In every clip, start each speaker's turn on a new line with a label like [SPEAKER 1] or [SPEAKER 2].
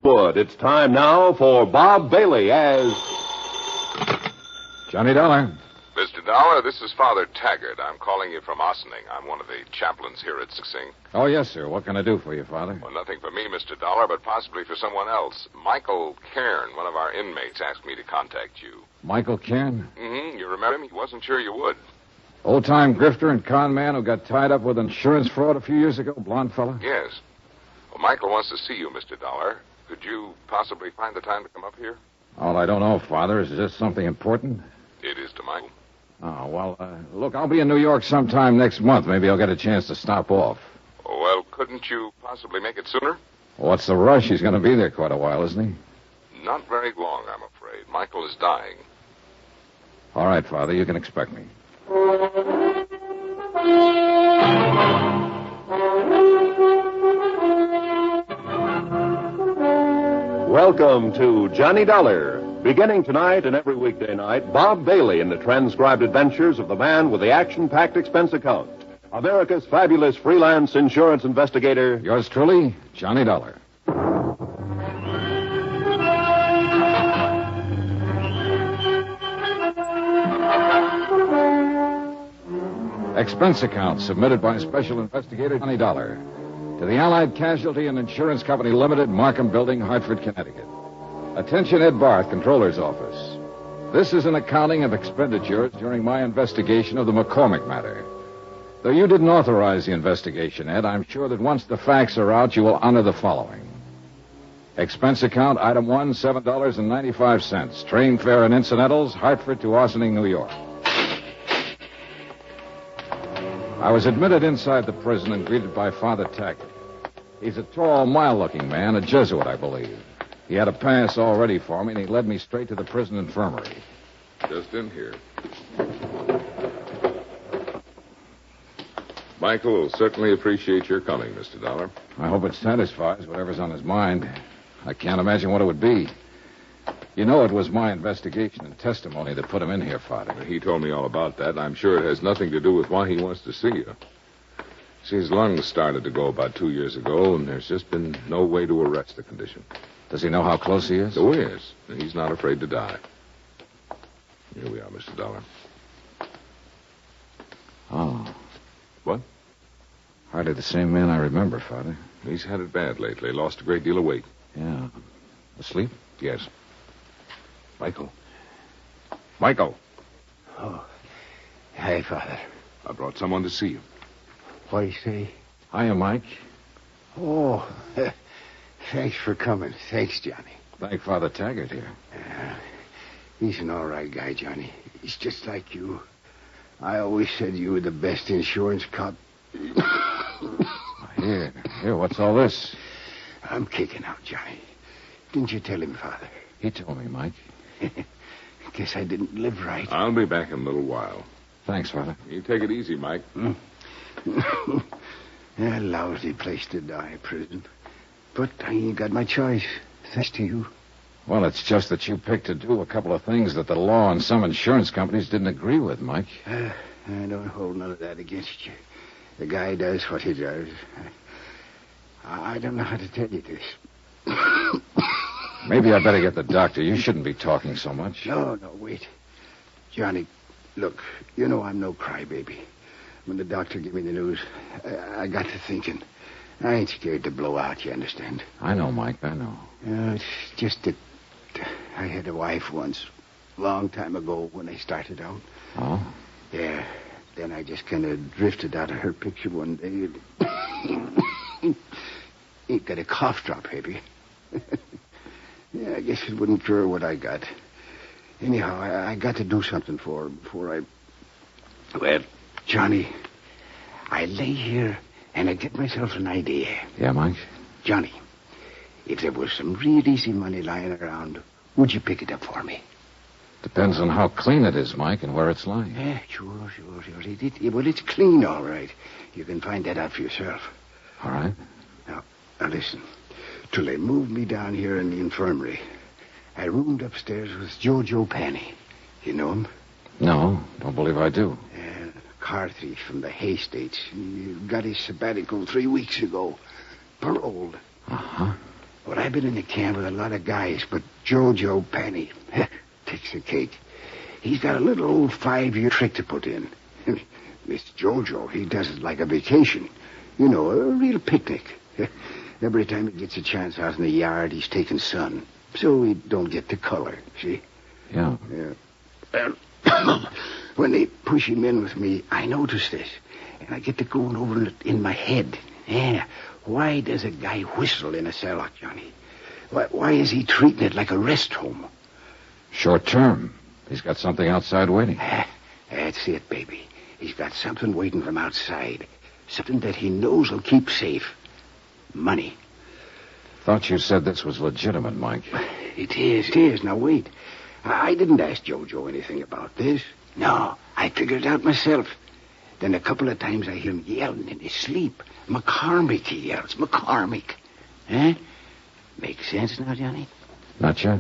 [SPEAKER 1] Wood, it's time now for Bob Bailey as...
[SPEAKER 2] Johnny Dollar.
[SPEAKER 3] Mr. Dollar, this is Father Taggart. I'm calling you from Ossining. I'm one of the chaplains here at Sing Sing.
[SPEAKER 2] Oh, yes, sir. What can I do for you, Father?
[SPEAKER 3] Well, nothing for me, Mr. Dollar, but possibly for someone else. Michael Cairn, one of our inmates, asked me to contact you.
[SPEAKER 2] Michael Cairn?
[SPEAKER 3] Mm-hmm. You remember him? He wasn't sure you would.
[SPEAKER 2] Old-time grifter and con man who got tied up with insurance fraud a few years ago, blonde fella?
[SPEAKER 3] Yes. Well, Michael wants to see you, Mr. Dollar. Could you possibly find the time to come up here?
[SPEAKER 2] Oh, I don't know, Father. Is this something important?
[SPEAKER 3] It is to Michael.
[SPEAKER 2] Oh, well, look, I'll be in New York sometime next month. Maybe I'll get a chance to stop off.
[SPEAKER 3] Well, couldn't you possibly make it sooner?
[SPEAKER 2] What's the rush? He's going to be there quite a while, isn't he?
[SPEAKER 3] Not very long, I'm afraid. Michael is dying.
[SPEAKER 2] All right, Father, you can expect me.
[SPEAKER 1] Welcome to Johnny Dollar. Beginning tonight and every weekday night, Bob Bailey in the transcribed adventures of the man with the action-packed expense account. America's fabulous freelance insurance investigator.
[SPEAKER 2] Yours truly, Johnny Dollar. Expense account submitted by Special Investigator Johnny Dollar to the Allied Casualty and Insurance Company Limited, Markham Building, Hartford, Connecticut. Attention, Ed Barth, Controller's Office. This is an accounting of expenditures during my investigation of the McCormick Matter. Though you didn't authorize the investigation, Ed, I'm sure that once the facts are out, you will honor the following. Expense account, item 1, $7.95. Train fare and incidentals, Hartford to Ossining, New York. I was admitted inside the prison and greeted by Father Taggart. He's a tall, mild-looking man, a Jesuit, I believe. He had a pass all ready for me, and he led me straight to the prison infirmary.
[SPEAKER 3] Just in here. Michael will certainly appreciate your coming, Mr. Dollar.
[SPEAKER 2] I hope it satisfies whatever's on his mind. I can't imagine what it would be. You know it was my investigation and testimony that put him in here, Father.
[SPEAKER 3] He told me all about that. I'm sure it has nothing to do with why he wants to see you. See, his lungs started to go about 2 years ago, and there's just been no way to arrest the condition.
[SPEAKER 2] Does he know how close he is?
[SPEAKER 3] Oh, yes. And he's not afraid to die. Here we are, Mr. Dollar.
[SPEAKER 2] Oh.
[SPEAKER 3] What?
[SPEAKER 2] Hardly the same man I remember, Father.
[SPEAKER 3] He's had it bad lately. Lost a great deal of weight.
[SPEAKER 2] Yeah. Asleep?
[SPEAKER 3] Yes. Michael. Michael.
[SPEAKER 4] Oh. Hi, Father.
[SPEAKER 3] I brought someone to see you.
[SPEAKER 4] What do you say?
[SPEAKER 2] Hiya, Mike.
[SPEAKER 4] Oh, thanks for coming. Thanks, Johnny.
[SPEAKER 2] Thank Father Taggart here.
[SPEAKER 4] He's an all right guy, Johnny. He's just like you. I always said you were the best insurance cop.
[SPEAKER 2] Here, what's all this?
[SPEAKER 4] I'm kicking out, Johnny. Didn't you tell him, Father?
[SPEAKER 2] He told me, Mike.
[SPEAKER 4] Guess I didn't live right.
[SPEAKER 3] I'll be back in a little while.
[SPEAKER 2] Thanks, Father.
[SPEAKER 3] You take it easy, Mike.
[SPEAKER 4] A lousy place to die, prison. But I ain't got my choice, thanks to you.
[SPEAKER 2] Well, it's just that you picked to do a couple of things that the law and some insurance companies didn't agree with, Mike.
[SPEAKER 4] I don't hold none of that against you. The guy does what he does. I don't know how to tell you this.
[SPEAKER 2] Maybe I better get the doctor. You shouldn't be talking so much.
[SPEAKER 4] No, wait. Johnny, look, you know I'm no crybaby. When the doctor gave me the news, I got to thinking. I ain't scared to blow out, you understand?
[SPEAKER 2] I know, Mike, I know.
[SPEAKER 4] It's just that I had a wife once, a long time ago when I started out.
[SPEAKER 2] Oh?
[SPEAKER 4] Yeah. Then I just kind of drifted out of her picture one day. Ain't got a cough drop, baby. Yeah, I guess it wouldn't cure what I got. Anyhow, I got to do something for her before I... Well, Johnny, I lay here and I get myself an idea.
[SPEAKER 2] Yeah, Mike?
[SPEAKER 4] Johnny, if there was some real easy money lying around, would you pick it up for me?
[SPEAKER 2] Depends on how clean it is, Mike, and where it's lying.
[SPEAKER 4] Yeah, sure. Well, it's clean, all right. You can find that out for yourself.
[SPEAKER 2] All right.
[SPEAKER 4] Now listen. Till they moved me down here in the infirmary, I roomed upstairs with Joe Panny. You know him?
[SPEAKER 2] No, don't believe I do.
[SPEAKER 4] Car thief from the Hay States. He got his sabbatical 3 weeks ago. Paroled.
[SPEAKER 2] Uh-huh.
[SPEAKER 4] Well, I've been in the camp with a lot of guys, but Jojo Penny takes the cake. He's got a little old 5-year trick to put in. This Jojo, he does it like a vacation. You know, a real picnic. Every time he gets a chance out in the yard, he's taking sun. So he don't get the color, see?
[SPEAKER 2] Yeah.
[SPEAKER 4] When they push him in with me, I notice this. And I get to going over it in my head. Yeah. Why does a guy whistle in a cell, Johnny? Why is he treating it like a rest home?
[SPEAKER 2] Short term. He's got something outside waiting.
[SPEAKER 4] That's it, baby. He's got something waiting from outside. Something that he knows will keep safe. Money.
[SPEAKER 2] Thought you said this was legitimate, Mike.
[SPEAKER 4] It is. Now, wait. I didn't ask Jojo anything about this. No, I figured it out myself. Then a couple of times I hear him yelling in his sleep. McCormick, he yells. McCormick. Huh? Makes sense now, Johnny?
[SPEAKER 2] Not yet.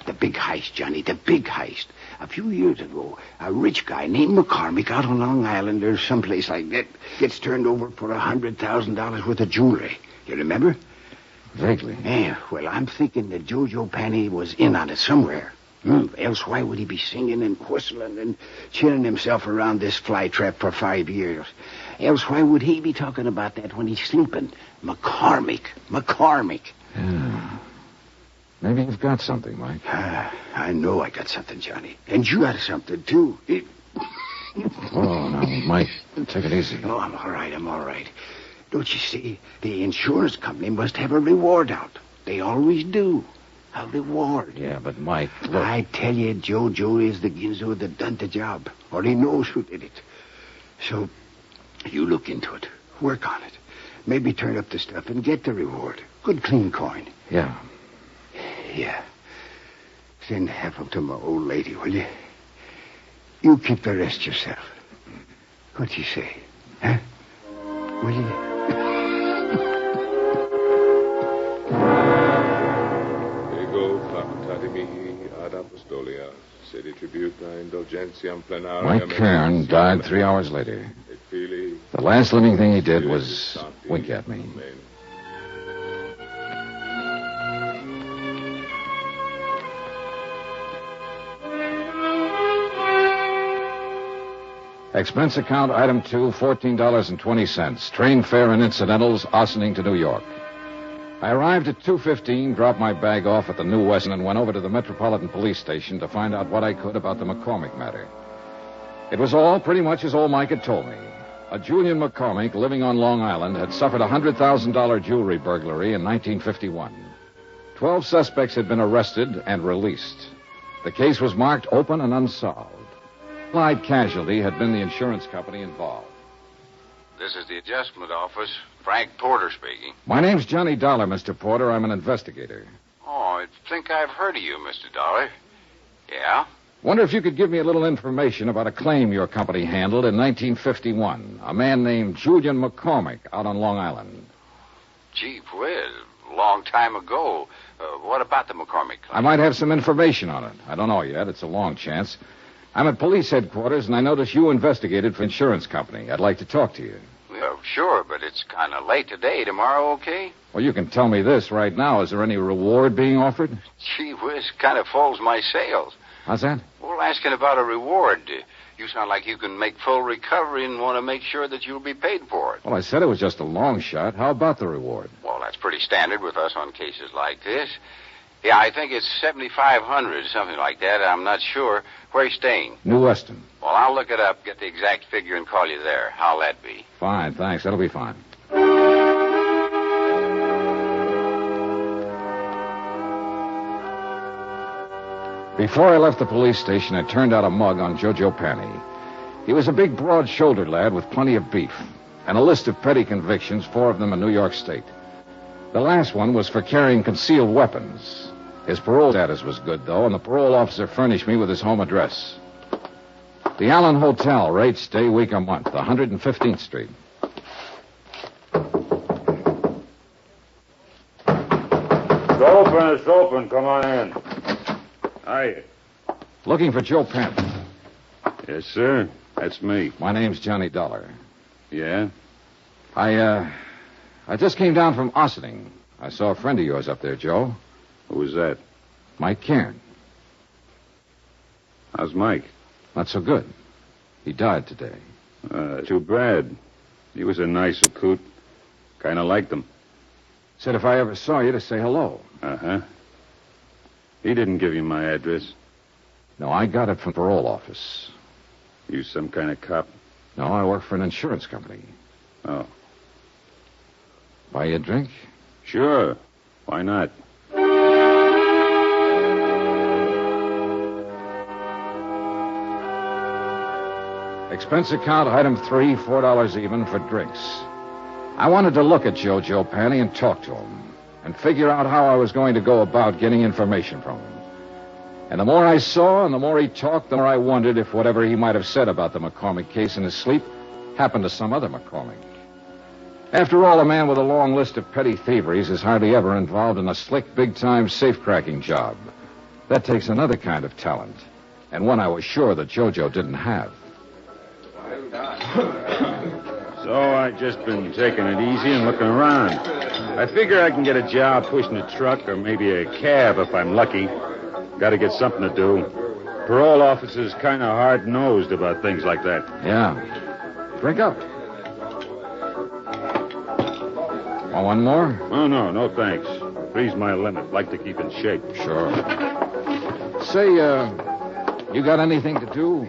[SPEAKER 4] The big heist, Johnny, the big heist. A few years ago, a rich guy named McCormick out on Long Island or someplace like that gets turned over for $100,000 worth of jewelry. You remember?
[SPEAKER 2] Vaguely.
[SPEAKER 4] Yeah, well, I'm thinking that Jojo Penny was in on it somewhere. Else why would he be singing and whistling and chilling himself around this flytrap for 5 years? Else why would he be talking about that when he's sleeping? McCormick.
[SPEAKER 2] Yeah. Maybe you've got something, Mike.
[SPEAKER 4] I know I got something, Johnny. And you got something, too.
[SPEAKER 2] Oh, now, Mike, take it easy.
[SPEAKER 4] Oh, I'm all right. Don't you see? The insurance company must have a reward out. They always do. A reward.
[SPEAKER 2] Yeah, but Mike, look.
[SPEAKER 4] I tell you, Jojo is the ginzo that done the job. Or he knows who did it. So, you look into it. Work on it. Maybe turn up the stuff and get the reward. Good clean coin.
[SPEAKER 2] Yeah.
[SPEAKER 4] Yeah. Send half up to my old lady, will you? You keep the rest yourself. What do you say? Huh? Will you?
[SPEAKER 3] Ego facultati mihi ad apostolia, sedi tributa indulgentiam plenariam...
[SPEAKER 2] Mike Cairn died 3 hours later. The last living thing he did was wink at me. Expense account, item 2, $14.20. Train fare and incidentals, Ossining to New York. I arrived at 2:15, dropped my bag off at the New West, and went over to the Metropolitan Police Station to find out what I could about the McCormick matter. It was all pretty much as old Mike had told me. A Julian McCormick living on Long Island had suffered a $100,000 jewelry burglary in 1951. 12 suspects had been arrested and released. The case was marked open and unsolved. Allied casualty had been the insurance company involved.
[SPEAKER 5] This is the adjustment office. Frank Porter speaking.
[SPEAKER 2] My name's Johnny Dollar, Mr. Porter. I'm an investigator.
[SPEAKER 5] Oh, I think I've heard of you, Mr. Dollar. Yeah?
[SPEAKER 2] Wonder if you could give me a little information about a claim your company handled in 1951. A man named Julian McCormick out on Long Island.
[SPEAKER 5] Gee whiz, a long time ago. What about the McCormick claim?
[SPEAKER 2] I might have some information on it. I don't know yet. It's a long chance. I'm at police headquarters, and I notice you investigated for insurance company. I'd like to talk to you.
[SPEAKER 5] Well, sure, but it's kind of late today. Tomorrow, okay?
[SPEAKER 2] Well, you can tell me this right now. Is there any reward being offered?
[SPEAKER 5] Gee whiz, kind of falls my sails.
[SPEAKER 2] How's that?
[SPEAKER 5] Well, asking about a reward. You sound like you can make full recovery and want to make sure that you'll be paid for it.
[SPEAKER 2] Well, I said it was just a long shot. How about the reward?
[SPEAKER 5] Well, that's pretty standard with us on cases like this. Yeah, I think it's $7,500, something like that. I'm not sure. Where are you staying?
[SPEAKER 2] New Weston.
[SPEAKER 5] Well, I'll look it up, get the exact figure, and call you there. How'll that be?
[SPEAKER 2] Fine, thanks. That'll be fine. Before I left the police station, I turned out a mug on Jojo Penny. He was a big, broad-shouldered lad with plenty of beef, and a list of petty convictions, 4 of them in New York State. The last one was for carrying concealed weapons. His parole status was good, though, and the parole officer furnished me with his home address. The Allen Hotel, rates day, week, a month, 115th Street.
[SPEAKER 6] It's open. Come on in. Hiya.
[SPEAKER 2] Looking for Joe Penn.
[SPEAKER 6] Yes, sir. That's me.
[SPEAKER 2] My name's Johnny Dollar.
[SPEAKER 6] Yeah?
[SPEAKER 2] I just came down from Ossining. I saw a friend of yours up there, Joe.
[SPEAKER 6] Who was that?
[SPEAKER 2] Mike Cairn.
[SPEAKER 6] How's Mike?
[SPEAKER 2] Not so good. He died today.
[SPEAKER 6] Too bad. He was a nicer coot. Kind of liked him.
[SPEAKER 2] Said if I ever saw you to say hello.
[SPEAKER 6] Uh-huh. He didn't give you my address.
[SPEAKER 2] No, I got it from the parole office.
[SPEAKER 6] You some kind of cop?
[SPEAKER 2] No, I work for an insurance company.
[SPEAKER 6] Oh.
[SPEAKER 2] Buy you a drink?
[SPEAKER 6] Sure. Why not?
[SPEAKER 2] Expense account, item 3, $4 even for drinks. I wanted to look at Joe Panny and talk to him and figure out how I was going to go about getting information from him. And the more I saw and the more he talked, the more I wondered if whatever he might have said about the McCormick case in his sleep happened to some other McCormick. After all, a man with a long list of petty thieveries is hardly ever involved in a slick, big-time safe-cracking job. That takes another kind of talent, and one I was sure that Jojo didn't have.
[SPEAKER 6] So I just been taking it easy and looking around. I figure I can get a job pushing a truck or maybe a cab if I'm lucky. Got to get something to do. Parole officer's kind of hard-nosed about things like that.
[SPEAKER 2] Yeah. Drink up. Want one more?
[SPEAKER 6] Oh, no thanks. 3's my limit. Like to keep in shape.
[SPEAKER 2] Sure. Say, you got anything to do?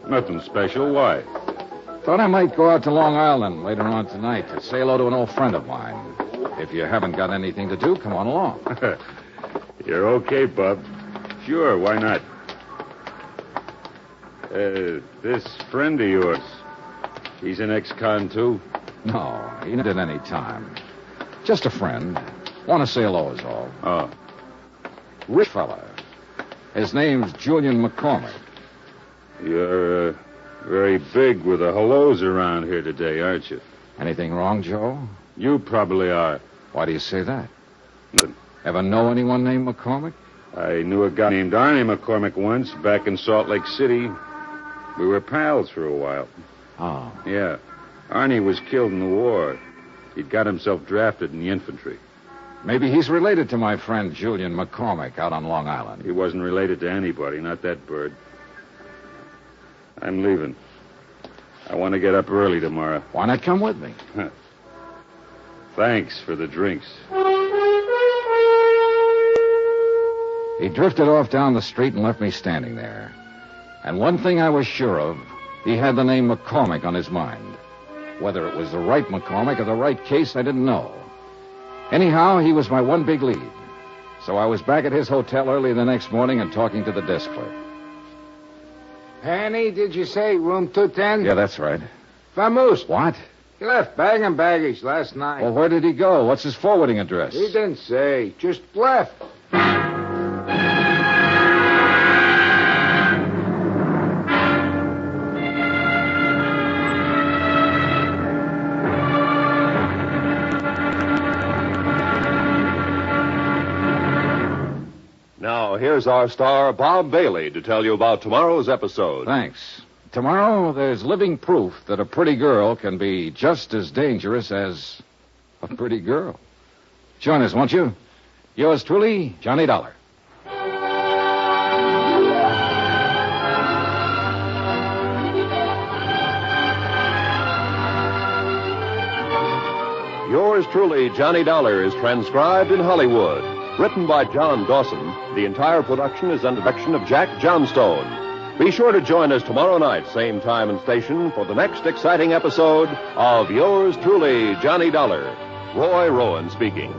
[SPEAKER 6] Nothing special. Why?
[SPEAKER 2] Thought I might go out to Long Island later on tonight to say hello to an old friend of mine. If you haven't got anything to do, come on along.
[SPEAKER 6] You're okay, Bub. Sure, why not? This friend of yours, he's an ex-con, too?
[SPEAKER 2] No, he not at any time. Just a friend. Want to say hello is all.
[SPEAKER 6] Oh.
[SPEAKER 2] Rich fella. His name's Julian McCormick.
[SPEAKER 6] You're, very big with the hellos around here today, aren't you?
[SPEAKER 2] Anything wrong, Joe?
[SPEAKER 6] You probably are.
[SPEAKER 2] Why do you say that?
[SPEAKER 6] Nothing.
[SPEAKER 2] Ever know anyone named McCormick?
[SPEAKER 6] I knew a guy named Arnie McCormick once, back in Salt Lake City. We were pals for a while.
[SPEAKER 2] Oh.
[SPEAKER 6] Yeah. Arnie was killed in the war. He'd got himself drafted in the infantry.
[SPEAKER 2] Maybe he's related to my friend Julian McCormick out on Long Island.
[SPEAKER 6] He wasn't related to anybody, not that bird. I'm leaving. I want to get up early tomorrow.
[SPEAKER 2] Why not come with me?
[SPEAKER 6] Thanks for the drinks.
[SPEAKER 2] He drifted off down the street and left me standing there. And one thing I was sure of, he had the name McCormick on his mind. Whether it was the right McCormick or the right case, I didn't know. Anyhow, he was my one big lead. So I was back at his hotel early the next morning and talking to the desk clerk.
[SPEAKER 7] Penny, did you say room 210?
[SPEAKER 2] Yeah, that's right.
[SPEAKER 7] Vamoose.
[SPEAKER 2] What?
[SPEAKER 7] He left bag and baggage last night.
[SPEAKER 2] Well, where did he go? What's his forwarding address?
[SPEAKER 7] He didn't say. Just left.
[SPEAKER 1] Now, here's our star, Bob Bailey, to tell you about tomorrow's episode.
[SPEAKER 2] Thanks. Tomorrow, there's living proof that a pretty girl can be just as dangerous as a pretty girl. Join us, won't you? Yours truly, Johnny Dollar.
[SPEAKER 1] Yours truly, Johnny Dollar, is transcribed in Hollywood. Written by John Dawson, the entire production is under direction of Jack Johnstone. Be sure to join us tomorrow night, same time and station, for the next exciting episode of Yours truly, Johnny Dollar. Roy Rowan speaking.